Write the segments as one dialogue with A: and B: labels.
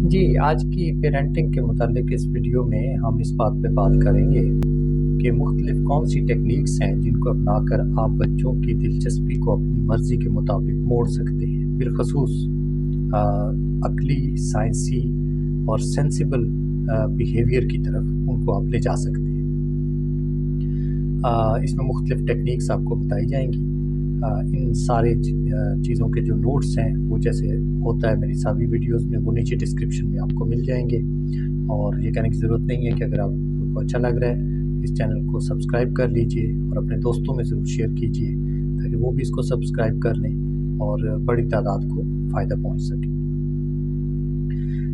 A: جی، آج کی پیرنٹنگ کے متعلق اس ویڈیو میں ہم اس بات پہ بات کریں گے کہ مختلف کون سی ٹیکنیکس ہیں جن کو اپنا کر آپ بچوں کی دلچسپی کو اپنی مرضی کے مطابق موڑ سکتے ہیں، بالخصوص عقلی، سائنسی اور سینسیبل بیہیویئر کی طرف ان کو آپ لے جا سکتے ہیں۔ اس میں مختلف ٹیکنیکس آپ کو بتائی جائیں گی۔ ان سارے چیزوں کے جو نوٹس ہیں وہ جیسے ہوتا ہے میری سابی ویڈیوز میں، وہ نیچے ڈسکرپشن میں آپ کو مل جائیں گے۔ اور یہ کہنے کی ضرورت نہیں ہے کہ اگر آپ کو اچھا لگ رہا ہے اس چینل کو سبسکرائب کر لیجئے اور اپنے دوستوں میں ضرور شیئر کیجئے تاکہ وہ بھی اس کو سبسکرائب کر لیں اور بڑی تعداد کو فائدہ پہنچ سکے۔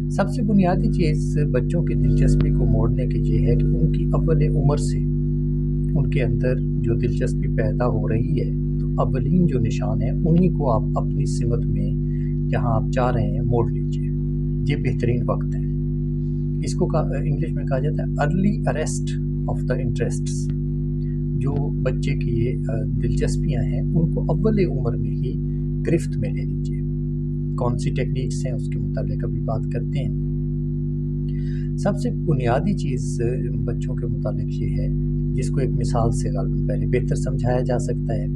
A: سب سے بنیادی چیز بچوں کی دلچسپی کو موڑنے کی یہ ہے کہ ان کی اول عمر سے ان کے اندر جو دلچسپی پیدا ہو رہی ہے تو اولین جو نشان ہیں انہی کو آپ اپنی سمت میں جہاں آپ چاہ رہے ہیں موڑ لیجئے۔ یہ بہترین وقت ہے۔ اس کو انگلش میں کہا جاتا ہے early arrest of the interests. جو بچے کی دلچسپیاں ہیں ان کو اول عمر میں ہی گرفت میں لے لیجئے۔ کون سی ٹیکنیکس ہیں اس کے متعلق ابھی بات کرتے ہیں۔ سب سے بنیادی چیز بچوں کے متعلق یہ ہے جس کو ایک مثال سے غالباً پہلے بہتر سمجھایا جا سکتا ہے۔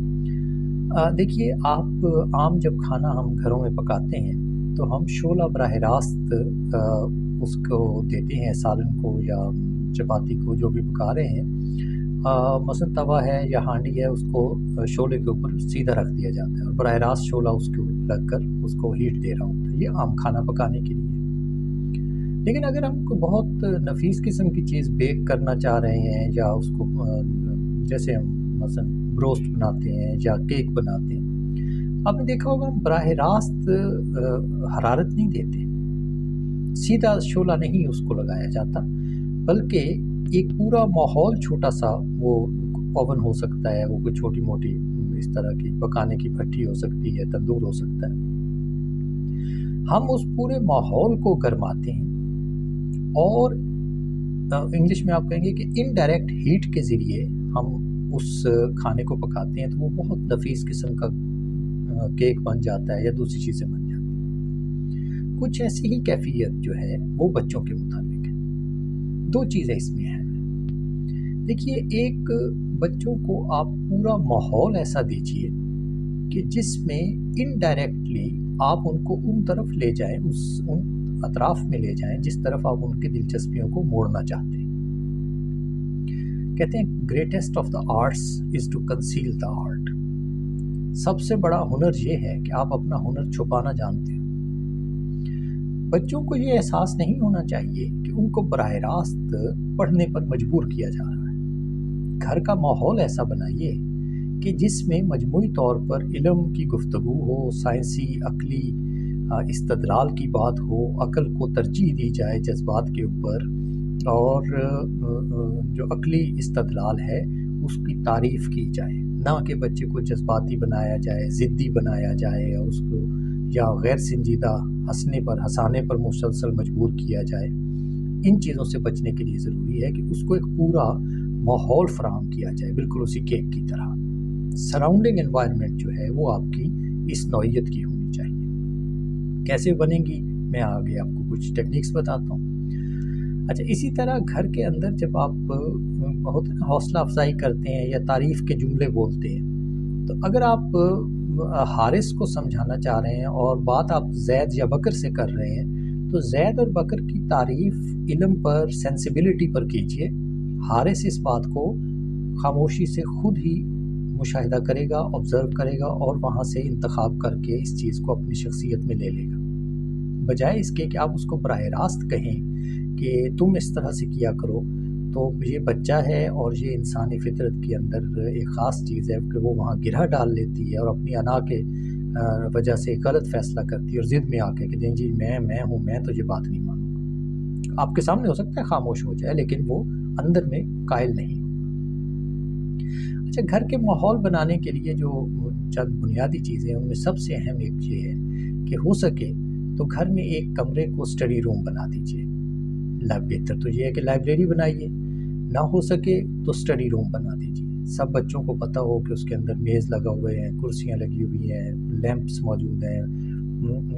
A: دیکھیے، آپ عام جب کھانا ہم گھروں میں پکاتے ہیں تو ہم شعلہ براہ راست اس کو دیتے ہیں، سالن کو یا چپاتی کو جو بھی پکا رہے ہیں، مثلا توا ہے یا ہانڈی ہے، اس کو شعلے کے اوپر سیدھا رکھ دیا جاتا ہے اور براہ راست شعلہ اس کے لگ کر اس کو ہیٹ دے رہا ہوتا ہے۔ یہ عام کھانا پکانے کے لیے۔ لیکن اگر ہم کو بہت نفیس قسم کی چیز بیک کرنا چاہ رہے ہیں یا اس کو جیسے ہم مثلا بروسٹ بناتے ہیں یا کیک بناتے ہیں، آپ نے دیکھا ہوگا ہم براہ راست حرارت نہیں دیتے، سیدھا شعلہ نہیں اس کو لگایا جاتا، بلکہ ایک پورا ماحول چھوٹا سا وہ اوون ہو سکتا ہے، وہ کوئی چھوٹی موٹی اس طرح کی پکانے کی بھٹی ہو سکتی ہے، تندور ہو سکتا ہے۔ ہم اس پورے ماحول کو گرماتے ہیں اور انگلش میں آپ کہیں گے کہ انڈائریکٹ ہیٹ کے ذریعے ہم اس کھانے کو پکاتے ہیں تو وہ بہت نفیس قسم کا کیک بن جاتا ہے یا دوسری چیزیں بن جاتی ہیں۔ کچھ ایسی ہی کیفیت جو ہے وہ بچوں کے متعلق ہے۔ دو چیزیں اس میں ہیں۔ دیکھیے، ایک بچوں کو آپ پورا ماحول ایسا دیجئے کہ جس میں انڈائریکٹلی آپ ان کو ان طرف لے جائیں، ان اطراف میں لے جائیں جس طرف آپ ان کی دلچسپیوں کو موڑنا چاہتے ہیں۔ کہتے ہیں greatest of the arts is to conceal the art. سب سے بڑا ہنر یہ ہے کہ آپ اپنا ہنر چھپانا جانتے ہیں۔ بچوں کو یہ احساس نہیں ہونا چاہیے کہ ان کو براہ راست پڑھنے پر مجبور کیا جا رہا ہے۔ گھر کا ماحول ایسا بنائیے کہ جس میں مجموعی طور پر علم کی گفتگو ہو، سائنسی عقلی استدلال کی بات ہو، عقل کو ترجیح دی جائے جذبات کے اوپر، اور جو عقلی استدلال ہے اس کی تعریف کی جائے، نہ کہ بچے کو جذباتی بنایا جائے، ضدی بنایا جائے اور اس کو یا غیر سنجیدہ ہنسانے پر مسلسل مجبور کیا جائے۔ ان چیزوں سے بچنے کے لیے ضروری ہے کہ اس کو ایک پورا ماحول فراہم کیا جائے، بالکل اسی کیک کی طرح۔ سراؤنڈنگ انوائرمنٹ جو ہے وہ آپ کی اس نوعیت کی ہونی چاہیے۔ کیسے بنے گی میں آگے آپ کو کچھ ٹیکنیکس بتاتا ہوں۔ اچھا، اسی طرح گھر کے اندر جب آپ بہت حوصلہ افزائی کرتے ہیں یا تعریف کے جملے بولتے ہیں تو اگر آپ حارث کو سمجھانا چاہ رہے ہیں اور بات آپ زید یا بکر سے کر رہے ہیں تو زید اور بکر کی تعریف علم پر، سینسیبلٹی پر کیجئے۔ حارث اس بات کو خاموشی سے خود ہی مشاہدہ کرے گا، آبزرو کرے گا اور وہاں سے انتخاب کر کے اس چیز کو اپنی شخصیت میں لے لے گا، بجائے اس کے کہ آپ اس کو براہ راست کہیں کہ تم اس طرح سے کیا کرو۔ تو یہ بچہ ہے اور یہ انسانی فطرت کے اندر ایک خاص چیز ہے کہ وہ وہاں گرہ ڈال لیتی ہے اور اپنی انا کے وجہ سے غلط فیصلہ کرتی ہے اور ضد میں آ کے کہ جی میں ہوں، میں تو یہ بات نہیں مانوں گا۔ آپ کے سامنے ہو سکتا ہے خاموش ہو جائے لیکن وہ اندر میں قائل نہیں ہوگا۔ اچھا، گھر کے ماحول بنانے کے لیے جو چند بنیادی چیزیں ہیں ان میں سب سے اہم ایک یہ ہے کہ ہو سکے تو گھر میں ایک کمرے کو اسٹڈی روم بنا دیجیے۔ بہتر تو یہ ہے کہ لائبریری بنائیے، نہ ہو سکے تو اسٹڈی روم بنا دیجیے۔ سب بچوں کو پتہ ہو کہ اس کے اندر میز لگا ہوئے ہیں، کرسیاں لگی ہوئی ہیں، لیمپس موجود ہیں،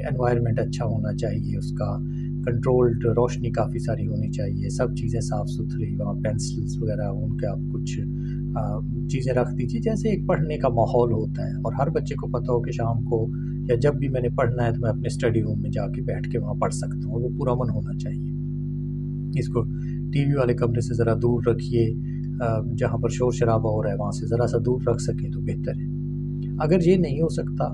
A: انوائرمنٹ اچھا ہونا چاہیے اس کا، کنٹرولڈ روشنی کافی ساری ہونی چاہیے، سب چیزیں صاف ستھری، وہاں پینسلس وغیرہ ان کے آپ کچھ چیزیں رکھ دیجیے جیسے ایک پڑھنے کا ماحول ہوتا ہے، اور ہر بچے کو پتہ ہو کہ شام کو یا جب بھی میں نے پڑھنا ہے تو میں اپنے اسٹڈی روم میں جا کے بیٹھ کے وہاں پڑھ سکتا ہوں، اور وہ پورا من ہونا چاہیے۔ اس کو ٹی وی والے کمرے سے ذرا دور رکھیے، جہاں پر شور شرابہ ہو رہا ہے وہاں سے ذرا سا دور رکھ سکیں تو بہتر ہے۔ اگر یہ نہیں ہو سکتا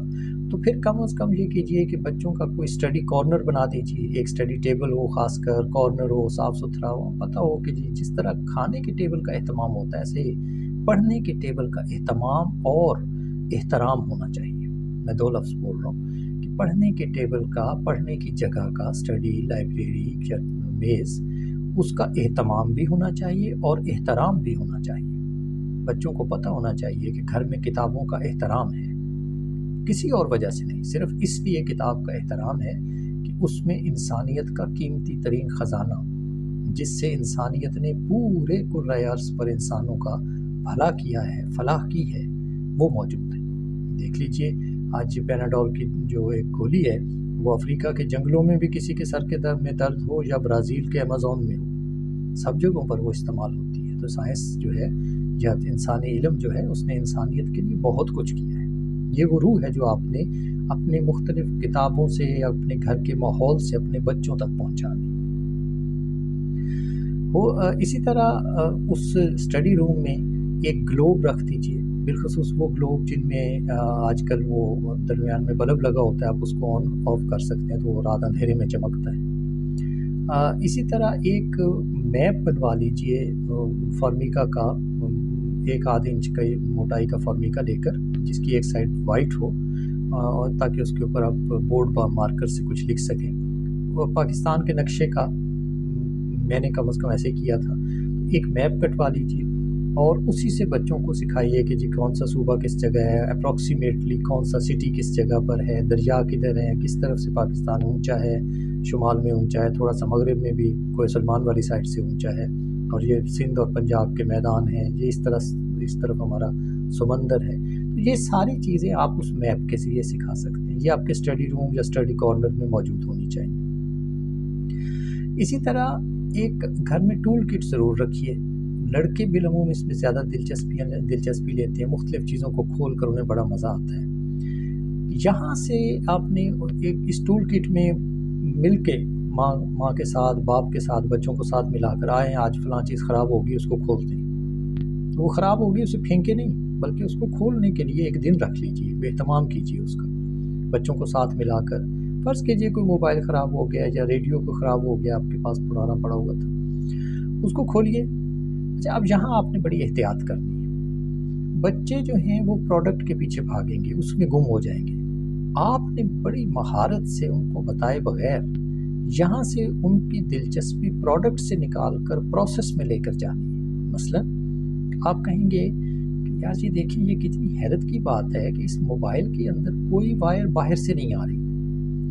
A: تو پھر کم از کم یہ کیجئے کہ بچوں کا کوئی اسٹڈی کارنر بنا دیجیے، ایک اسٹڈی ٹیبل ہو، خاص کر کارنر ہو، صاف ستھرا ہو، پتہ ہو کہ جی جس طرح کھانے کے ٹیبل کا اہتمام ہوتا ہے ایسے ہی پڑھنے کے ٹیبل کا اہتمام اور احترام ہونا چاہیے۔ میں 2 لفظ بول رہا ہوں کہ پڑھنے کے ٹیبل کا، پڑھنے کی جگہ کا، اسٹڈی لائبریری یا میز، اس کا اہتمام بھی ہونا چاہیے اور احترام بھی ہونا چاہیے۔ بچوں کو پتہ ہونا چاہیے کہ گھر میں کتابوں کا احترام ہے، کسی اور وجہ سے نہیں، صرف اس لیے کتاب کا احترام ہے کہ اس میں انسانیت کا قیمتی ترین خزانہ، جس سے انسانیت نے پورے کرۂ ارض پر انسانوں کا بھلا کیا ہے، فلاح کی ہے، وہ موجود ہے۔ دیکھ لیجئے آج پیناڈول کی جو ایک گولی ہے وہ افریقہ کے جنگلوں میں بھی کسی کے سر کے درد میں درد ہو یا برازیل کے ایمیزون میں ہو، سب جگہوں پر وہ استعمال ہوتی ہے۔ تو سائنس جو ہے یا انسانی علم جو ہے اس نے انسانیت کے لیے بہت کچھ کیا ہے۔ یہ وہ روح ہے جو آپ نے اپنے مختلف کتابوں سے یا اپنے گھر کے ماحول سے اپنے بچوں تک پہنچانی۔ اسی طرح اس اسٹڈی روم میں ایک گلوب رکھ دیجئے، بالخصوص وہ گلوب جن میں آج کل وہ درمیان میں بلب لگا ہوتا ہے، آپ اس کو آن آف کر سکتے ہیں تو وہ رات اندھیرے میں چمکتا ہے۔ اسی طرح ایک میپ بنوا لیجئے فارمیکا کا، 1 انچ کا موٹائی کا فارمیکا لے کر، جس کی ایک سائڈ وائٹ ہو، تاکہ اس کے اوپر آپ بورڈ پر مارکر سے کچھ لکھ سکیں۔ پاکستان کے نقشے کا میں نے کم از کم ایسے کیا تھا، ایک میپ کٹوا لیجیے اور اسی سے بچوں کو سکھائیے کہ جی کون سا صوبہ کس جگہ ہے، اپروکسیمیٹلی کون سا سٹی کس جگہ پر ہے، دریا کدھر ہے، کس طرف سے پاکستان اونچا ہے، شمال میں اونچا ہے، تھوڑا سا مغرب میں بھی کوئی سلمان والی سائڈ سے اونچا ہے، اور یہ سندھ اور پنجاب کے میدان ہیں، یہ اس طرف ہمارا سمندر ہے۔ تو یہ ساری چیزیں آپ اس میپ کے ذریعے سکھا سکتے ہیں، یہ آپ کے اسٹڈی روم یا اسٹڈی کارنر میں موجود ہونی چاہیے۔ اسی طرح ایک گھر میں ٹول کٹ ضرور رکھیے۔ لڑکے بالعموم اس میں زیادہ دلچسپی لیتے ہیں، مختلف چیزوں کو کھول کر انہیں بڑا مزہ آتا ہے۔ یہاں سے آپ نے ایک اس ٹول کٹ میں مل کے ماں کے ساتھ، باپ کے ساتھ، بچوں کو ساتھ ملا کر آئیں، آج فلاں چیز خراب ہوگی، اس کو کھولتے ہیں، وہ خراب ہوگی اسے پھینکے نہیں، بلکہ اس کو کھولنے کے لیے ایک دن رکھ لیجیے، اہتمام کیجیے اس کا، بچوں کو ساتھ ملا کر۔ فرض کیجیے کوئی موبائل خراب ہو گیا یا ریڈیو کو خراب ہو گیا، آپ کے پاس پرانا پڑا ہوا تھا، اس کو کھولیے۔ اچھا، اب یہاں آپ نے بڑی احتیاط کرنی ہے، بچے جو ہیں وہ پروڈکٹ کے پیچھے بھاگیں گے، اس میں گم ہو جائیں گے۔ آپ نے بڑی مہارت سے ان کو بتائے بغیر یہاں سے ان کی دلچسپی پروڈکٹ سے نکال کر پروسیس میں لے کر جانی ہے۔ مثلا آپ کہیں گے کہ یار جی دیکھیں یہ کتنی حیرت کی بات ہے کہ اس موبائل کے اندر کوئی وائر باہر سے نہیں آ رہی،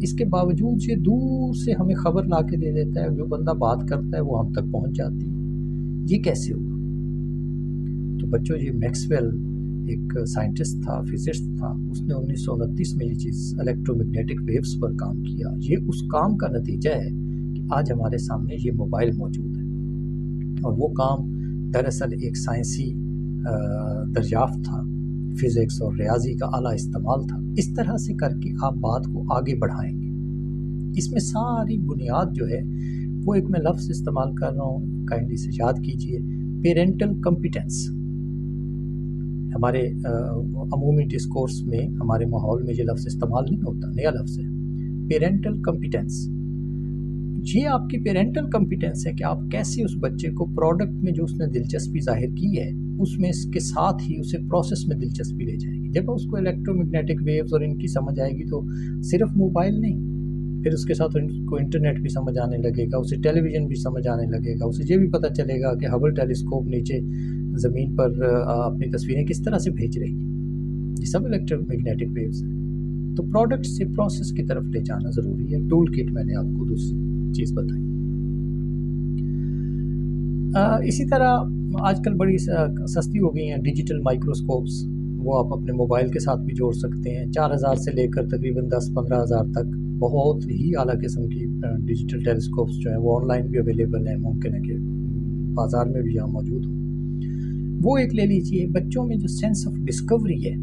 A: اس کے باوجود یہ دور سے ہمیں خبر لا کے دے دیتا ہے، جو بندہ بات کرتا ہے وہ ہم تک پہنچ جاتی ہے، یہ کیسے ہوا؟ تو بچوں، یہ میکسویل ایک سائنٹسٹ تھا، فزسٹ تھا، اس نے 1929 میں یہ چیز الیکٹرو میگنیٹک ویوز پر کام کیا۔ یہ اس کام کا نتیجہ ہے کہ آج ہمارے سامنے یہ موبائل موجود ہے، اور وہ کام دراصل ایک سائنسی دریافت تھا، فزکس اور ریاضی کا اعلیٰ استعمال تھا۔ اس طرح سے کر کے آپ بات کو آگے بڑھائیں گے۔ اس میں ساری بنیاد جو ہے وہ ایک میں لفظ استعمال کر رہا ہوں، کائنڈلی سے یاد کیجئے، پیرنٹل کمپیٹنس۔ ہمارے عمومی ڈسکورس میں، ہمارے ماحول میں یہ لفظ استعمال نہیں ہوتا، نیا لفظ ہے، پیرنٹل کمپیٹنس۔ یہ آپ کی پیرنٹل کمپیٹنس ہے کہ آپ کیسے اس بچے کو پروڈکٹ میں جو اس نے دلچسپی ظاہر کی ہے، اس میں اس کے ساتھ ہی اسے پروسیس میں دلچسپی لے جائیں گے۔ جب اس کو الیکٹرو میگنیٹک ویوز اور ان کی سمجھ آئے گی تو صرف موبائل نہیں، پھر اس کے ساتھ ان کو انٹرنیٹ بھی سمجھ آنے لگے گا، اسے ٹیلی ویژن بھی سمجھ آنے لگے گا، اسے یہ بھی پتہ چلے گا کہ ہبل ٹیلیسکوپ نیچے زمین پر اپنی تصویریں کس طرح سے بھیج رہی ہے، یہ سب الیکٹرو میگنیٹک ویوز ہیں۔ تو پروڈکٹ سے پروسیس کی طرف لے جانا ضروری ہے۔ ٹول کٹ میں نے آپ کو دوسری چیز بتائی۔ اسی طرح آج کل بڑی سستی ہو گئی ہیں ڈیجیٹل مائکروسکوپس، وہ آپ اپنے موبائل کے ساتھ بھی جوڑ سکتے ہیں، 4000 سے لے کر تقریباً 10-15 ہزار تک بہت ہی اعلیٰ قسم کی ڈیجیٹل ٹیلیسکوپس جو ہیں وہ آن لائن بھی اویلیبل ہیں، ممکن ہے کہ بازار میں بھی یہاں موجود ہوں. وہ ایک لے لیجئے. بچوں میں جو سینس آف ڈسکوری ہے،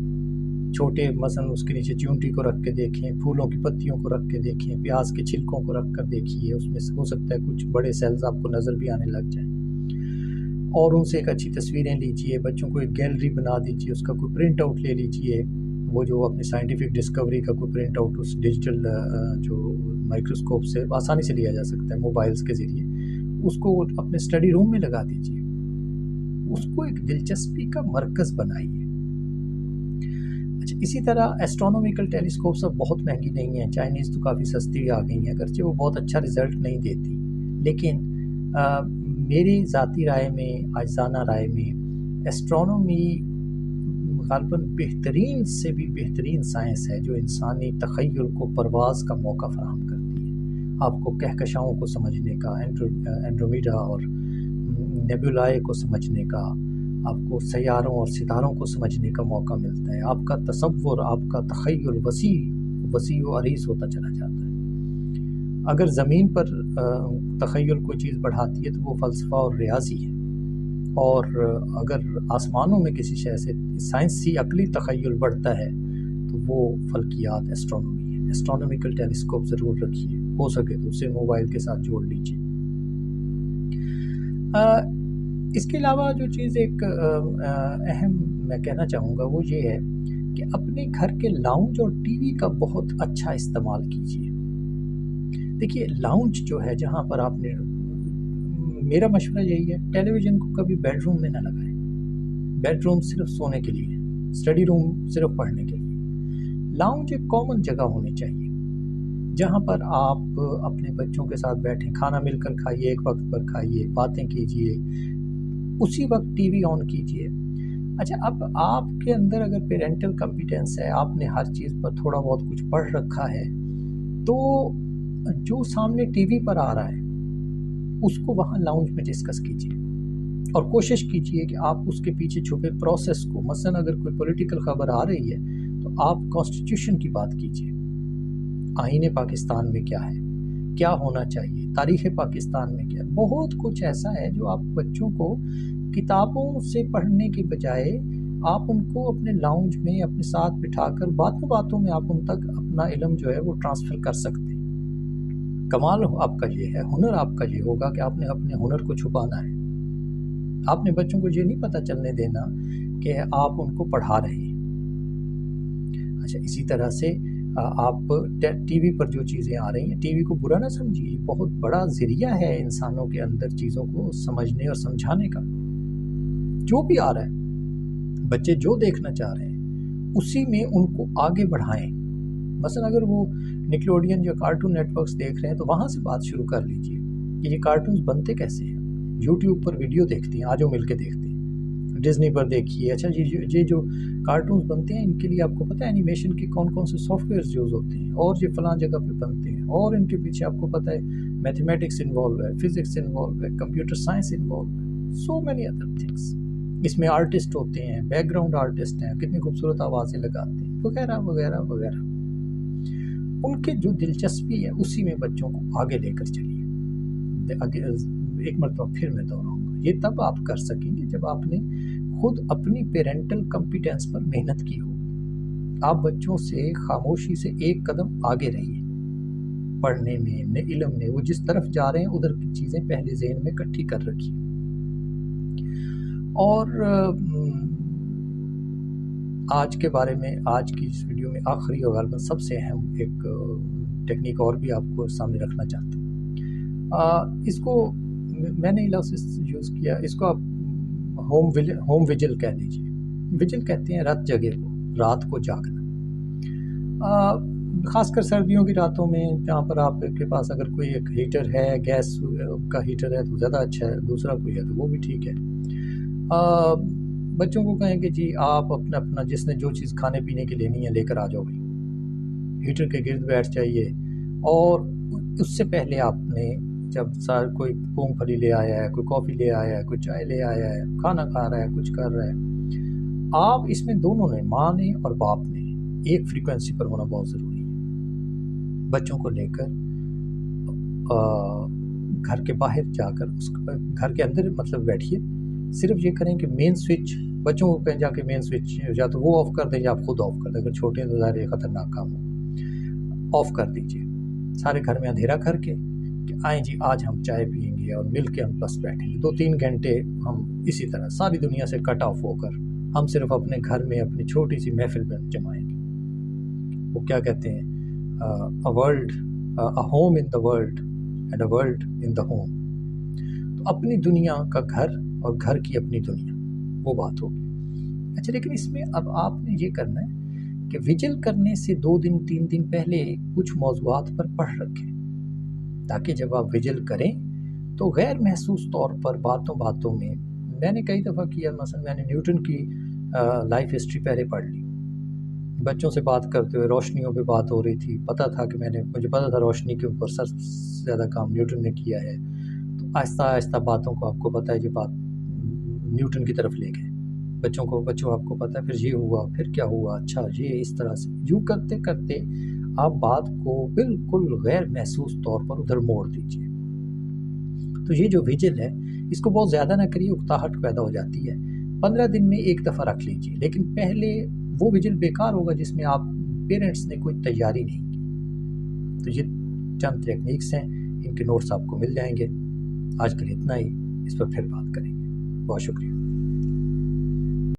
A: چھوٹے مثلا اس کے نیچے چیونٹی کو رکھ کے دیکھیں، پھولوں کی پتیوں کو رکھ کے دیکھیں، پیاز کے چھلکوں کو رکھ کر دیکھیے، اس میں ہو سکتا ہے کچھ بڑے سیلز آپ کو نظر بھی آنے لگ جائیں، اور ان سے ایک اچھی تصویریں لیجئے. بچوں کو ایک گیلری بنا دیجئے، اس کا کوئی پرنٹ آؤٹ لے لیجئے، وہ جو اپنی سائنٹیفک ڈسکوری کا کوئی پرنٹ آؤٹ اس ڈیجیٹل جو مائکروسکوپ سے آسانی سے لیا جا سکتا ہے موبائلز کے ذریعے، اس کو اپنے اسٹڈی روم میں لگا دیجئے. اس کو ایک دلچسپی کا مرکز بنائیے. اچھا، اسی طرح ایسٹرونومیکل ٹیلیسکوپس اب بہت مہنگی نہیں ہیں، چائنیز تو کافی سستی آ گئی ہیں، اگرچہ وہ بہت اچھا رزلٹ نہیں دیتی، لیکن میری ذاتی رائے میں، عاجزانہ رائے میں، ایسٹرونومی غالباً بہترین سے بھی بہترین سائنس ہے جو انسانی تخیل کو پرواز کا موقع فراہم کرتی ہے. آپ کو کہکشاؤں کو سمجھنے کا، اینڈرومیڈا اور نیبولائے کو سمجھنے کا، آپ کو سیاروں اور ستاروں کو سمجھنے کا موقع ملتا ہے. آپ کا تصور، آپ کا تخیل وسیع و عریض ہوتا چلا جاتا ہے. اگر زمین پر تخیل کوئی چیز بڑھاتی ہے تو وہ فلسفہ اور ریاضی ہے، اور اگر آسمانوں میں کسی شے سے سائنسی عقلی تخیل بڑھتا ہے تو وہ فلکیات، ایسٹرونومی ہے. ایسٹرونومیکل ٹیلیسکوپ ضرور رکھیے، ہو سکے تو اسے موبائل کے ساتھ جوڑ لیجیے. اس کے علاوہ جو چیز ایک اہم میں کہنا چاہوں گا وہ یہ ہے کہ اپنے گھر کے لاؤنج اور ٹی وی کا بہت اچھا استعمال کیجیے. دیکھیے، لاؤنج جو ہے جہاں پر آپ نے، میرا مشورہ یہی ہے، ٹیلی ویژن کو کبھی بیڈ روم میں نہ لگائیں. بیڈ روم صرف سونے کے لیے، اسٹڈی روم صرف پڑھنے کے لیے. لاؤنج ایک کامن جگہ ہونی چاہیے جہاں پر آپ اپنے بچوں کے ساتھ بیٹھیں، کھانا مل کر کھائیے، ایک وقت پر کھائیے، باتیں کیجیے، اسی وقت ٹی وی آن کیجیے. اچھا، اب آپ کے اندر اگر پیرنٹل کمپیٹنس ہے، آپ نے ہر چیز پر تھوڑا بہت کچھ پڑھ رکھا ہے، تو جو سامنے ٹی وی پر آ رہا ہے اس کو وہاں لاؤنج میں ڈسکس کیجیے، اور کوشش کیجیے کہ آپ اس کے پیچھے چھپے پروسیس کو، مثلا اگر کوئی پولیٹیکل خبر آ رہی ہے تو آپ کانسٹیٹیوشن کی بات کیجیے. آئین پاکستان میں کیا ہے، کیا ہونا چاہیے، تاریخ پاکستان میں کیا ہے. بہت کچھ ایسا ہے جو آپ بچوں کو کتابوں سے پڑھنے کے بجائے آپ ان کو اپنے لاؤنج میں اپنے ساتھ بٹھا کر باتوں باتوں میں آپ ان تک اپنا علم جو ہے وہ ٹرانسفر کر سکتے ہیں. کمال آپ کا یہ ہے، ہنر آپ کا یہ ہوگا کہ آپ نے اپنے ہنر کو چھپانا ہے. آپ نے بچوں کو یہ نہیں پتہ چلنے دینا کہ آپ ان کو پڑھا رہے ہیں. اچھا، اسی طرح سے آپ ٹی وی پر جو چیزیں آ رہی ہیں، ٹی وی کو برا نہ سمجھیے، بہت بڑا ذریعہ ہے انسانوں کے اندر چیزوں کو سمجھنے اور سمجھانے کا. جو بھی آ رہا ہے، بچے جو دیکھنا چاہ رہے ہیں اسی میں ان کو آگے بڑھائیں. مثلا اگر وہ نکلوڈین یا کارٹون نیٹ ورکس دیکھ رہے ہیں تو وہاں سے بات شروع کر لیجئے کہ یہ کارٹونز بنتے کیسے ہیں. یوٹیوب پر ویڈیو دیکھتے ہیں، آجو مل کے دیکھتے ہیں. ڈزنی پر دیکھیے. اچھا، یہ جو کارٹونز بنتے ہیں ان کے لیے آپ کو پتہ ہے اینیمیشن کے کون کون سے سافٹ ویئرز یوز ہوتے ہیں، اور یہ فلاں جگہ پہ بنتے ہیں، اور ان کے پیچھے آپ کو پتہ ہے میتھمیٹکس انوالو ہے، فزکس انوالو ہے، کمپیوٹر سائنس انوالو ہے، سو مینی ادر تھنگس. اس میں آرٹسٹ ہوتے ہیں، بیک گراؤنڈ آرٹسٹ ہیں، کتنی خوبصورت آوازیں لگاتے ہیں، وغیرہ وغیرہ وغیرہ. ان کے جو دلچسپی ہے اسی میں بچوں کو آگے لے کر چلیے. ایک مرتبہ پھر میں دوہراؤں گا، یہ تب آپ کر سکیں گے جب آپ نے خود اپنی پیرنٹل کمپیٹنس پر محنت کی ہو. آپ بچوں سے خاموشی سے ایک قدم آگے رہیے، پڑھنے میں، علم میں. وہ جس طرف جا رہے ہیں ادھر کی چیزیں پہلے ذہن میں اکٹھی کر رکھیے. اور آج کے بارے میں، آج کی اس ویڈیو میں آخری اور غالباً سب سے اہم ایک ٹیکنیک اور بھی آپ کو سامنے رکھنا چاہتا ہوں. اس کو میں نے لفظ یوز کیا، اس کو آپ ہوم ویجل کہہ لیجیے. ویجل کہتے ہیں رات جگہ کو، رات کو جاگنا. خاص کر سردیوں کی راتوں میں جہاں پر آپ کے پاس اگر کوئی ایک ہیٹر ہے، گیس کا ہیٹر ہے تو زیادہ اچھا ہے، دوسرا کوئی ہے تو وہ بھی ٹھیک ہے. بچوں کو کہیں کہ جی آپ اپنا جس نے جو چیز کھانے پینے کی لینی ہے لے کر آ جاؤ بھائی، ہیٹر کے گرد بیٹھ جائیے. اور اس سے پہلے آپ نے جب کوئی مونگ پھلی لے آیا ہے، کوئی کافی لے آیا ہے، کوئی چائے لے آیا ہے، کھانا کھا رہا ہے، کچھ کر رہا ہے، آپ اس میں دونوں نے، ماں نے اور باپ نے، ایک فریکوینسی پر ہونا بہت ضروری ہے. بچوں کو لے کر گھر کے باہر جا کر گھر کے اندر مطلب بیٹھیے، صرف یہ کریں کہ مین سوئچ بچوں کو کہیں جا کے مین سوئچ یا تو وہ آف کر دیں یا آپ خود آف کر دیں، اگر چھوٹے ہیں تو ظاہر یہ خطرناک کام ہو، آف کر دیجیے سارے گھر میں اندھیرا کر کے کہ آئیں جی آج ہم چائے پئیں گے اور مل کے ہم بس بیٹھیں گے 2-3 گھنٹے ہم اسی طرح ساری دنیا سے کٹ آف ہو کر ہم صرف اپنے گھر میں اپنی چھوٹی سی محفل میں جمائیں گے۔ وہ کیا کہتے ہیں a home in the world and a world in the home، تو اپنی دنیا کا گھر اور گھر کی اپنی دنیا، وہ بات ہوگی۔ اچھا لیکن اس میں اب آپ نے یہ کرنا ہے کہ ویجل کرنے سے 2-3 دن پہلے کچھ موضوعات پر پڑھ رکھیں، تاکہ جب آپ ویجل کریں تو غیر محسوس طور پر باتوں میں نے کئی دفعہ کیا، مثلا میں نے نیوٹن کی لائف ہسٹری پہلے پڑھ لی، بچوں سے بات کرتے ہوئے روشنیوں پہ بات ہو رہی تھی، مجھے پتا تھا روشنی کے اوپر سب سے زیادہ کام نیوٹن نے کیا ہے، تو آہستہ آہستہ باتوں کو آپ کو پتہ ہے یہ بات نیوٹن کی طرف لے گئے، بچوں آپ کو پتہ ہے پھر یہ ہوا، پھر کیا ہوا، اچھا یہ اس طرح سے یوں کرتے کرتے آپ بات کو بالکل غیر محسوس طور پر ادھر موڑ دیجیے۔ تو یہ جو ویجل ہے اس کو بہت زیادہ نہ کریے، اکتاہٹ پیدا ہو جاتی ہے، 15 دن میں ایک دفعہ رکھ لیجیے، لیکن پہلے وہ ویجل بیکار ہوگا جس میں آپ پیرنٹس نے کوئی تیاری نہیں کی۔ تو یہ چند ٹیکنیکس ہیں، ان کے نوٹس آپ کو مل جائیں گے۔ آج کے لیے اتنا ہی، اس پر پھر بات کریں گے۔ بہت شکریہ۔